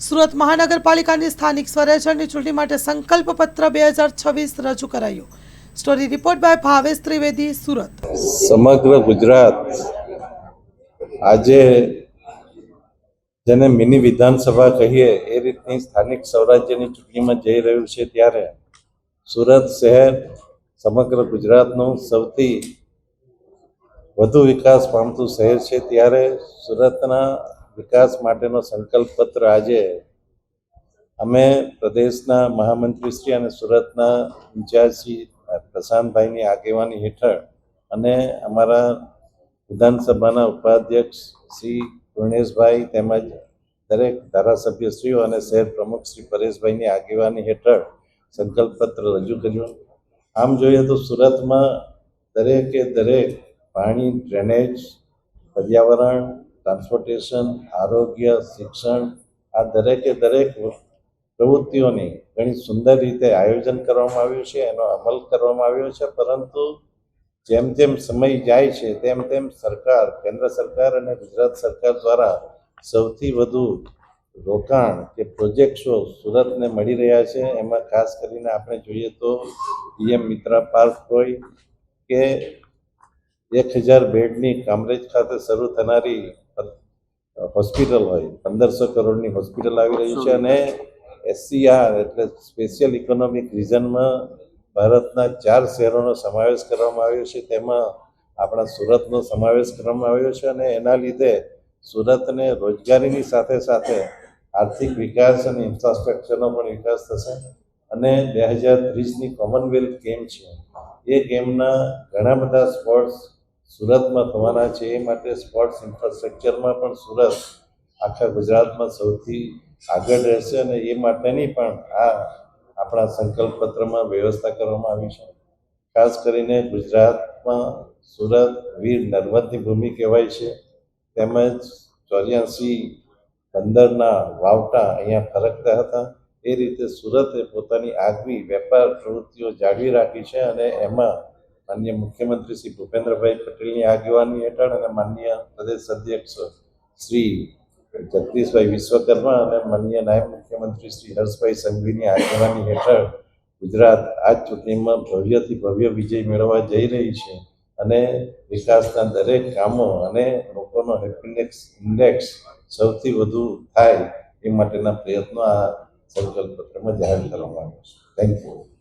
સુરત મહાનગરપાલિકાની સ્થાનિક સ્વરાજ્યની ચૂંટણી માટે સંકલ્પ પત્ર 2026 રજૂ કરાયું. Story report by Bhavesh Trivedi, Surat. સમગ્ર ગુજરાત આજે જેને મિની વિધાનસભા કહીએ એ રીતની સ્થાનિક સ્વરાજ્યની ચૂંટણીમાં જઈ રહ્યું છે, ત્યારે સુરત શહેર સમગ્ર ગુજરાતનું સૌથી વધુ વિકાસ પામતું શહેર છે. ત્યારે સુરતના વિકાસ માટેનો સંકલ્પ પત્ર આજે અમે પ્રદેશના મહામંત્રી શ્રી અને સુરતના ઇન્ચાર્જ શ્રી પ્રશાંતભાઈની આગેવાની હેઠળ અને અમારા વિધાનસભાના ઉપાધ્યક્ષ શ્રી પૂર્ણેશભાઈ તેમજ દરેક ધારાસભ્યશ્રીઓ અને શહેર પ્રમુખ શ્રી પરેશભાઈની આગેવાની હેઠળ સંકલ્પ પત્ર રજૂ કર્યું. આમ જોઈએ તો સુરતમાં દરેકે દરેક પાણી, ડ્રેનેજ, પર્યાવરણ, ટ્રાન્સપોર્ટેશન, આરોગ્ય, શિક્ષણ આ દરેકે દરેક પ્રવૃત્તિઓની ઘણી સુંદર રીતે આયોજન કરવામાં આવ્યું છે, એનો અમલ કરવામાં આવ્યો છે. પરંતુ જેમ જેમ સમય જાય છે તેમ તેમ સરકાર, કેન્દ્ર સરકાર અને ગુજરાત સરકાર દ્વારા સૌથી વધુ રોકાણ કે પ્રોજેક્ટ્સો સુરતને મળી રહ્યા છે. એમાં ખાસ કરીને આપણે જોઈએ તો પીએમ મિત્રા પાર્ક હોય કે 1000 બેડની કામરેજ ખાતે શરૂ થનારી હોસ્પિટલ હોય, 1500 કરોડની હોસ્પિટલ આવી રહી છે. અને SCR એટલે સ્પેશિયલ ઇકોનોમિક રિજનમાં ભારતના 4 શહેરોનો સમાવેશ કરવામાં આવ્યો છે. તેમાં આપણા સુરતનો સમાવેશ કરવામાં આવ્યો છે અને એના લીધે સુરતને રોજગારીની સાથે સાથે આર્થિક વિકાસ અને ઇન્ફ્રાસ્ટ્રક્ચરનો પણ વિકાસ થશે. અને 2030ની કોમનવેલ્થ ગેમ છે, એ ગેમના ઘણા બધા સ્પોર્ટ્સ સુરતમાં થવાના છે. એ માટે સ્પોર્ટ્સ ઇન્ફ્રાસ્ટ્રક્ચરમાં પણ સુરત આખા ગુજરાતમાં સૌથી આગળ રહેશે અને એ માટેની પણ આ આપણા સંકલ્પ પત્રમાં વ્યવસ્થા કરવામાં આવી છે. ખાસ કરીને ગુજરાતમાં સુરત વીર નર્મદની ભૂમિ કહેવાય છે. તેમજ 84 બંદરના વાવટા અહીંયા ફરકતા હતા. એ રીતે સુરતે પોતાની આગવી વેપાર પ્રવૃત્તિઓ જાળવી રાખી છે અને એમાં માનનીય મુખ્યમંત્રી શ્રી ભૂપેન્દ્રભાઈ પટેલની આગેવાની હેઠળ અને માનનીય પ્રદેશ અધ્યક્ષ શ્રી જગદીશભાઈ વિશ્વકર્મા અને માનનીય નાયબ મુખ્યમંત્રી શ્રી હર્ષભાઈ સંઘવીની આગેવાની હેઠળ ગુજરાત આ ચૂંટણીમાં ભવ્યથી ભવ્ય વિજય મેળવવા જઈ રહી છે. અને વિકાસના દરેક કામો અને લોકોનો હેપીનેસ ઇન્ડેક્સ સૌથી વધુ થાય એ માટેના પ્રયત્નો આ સંકલ્પ પત્રમાં જાહેર કરવામાં આવ્યો છે. Thank you.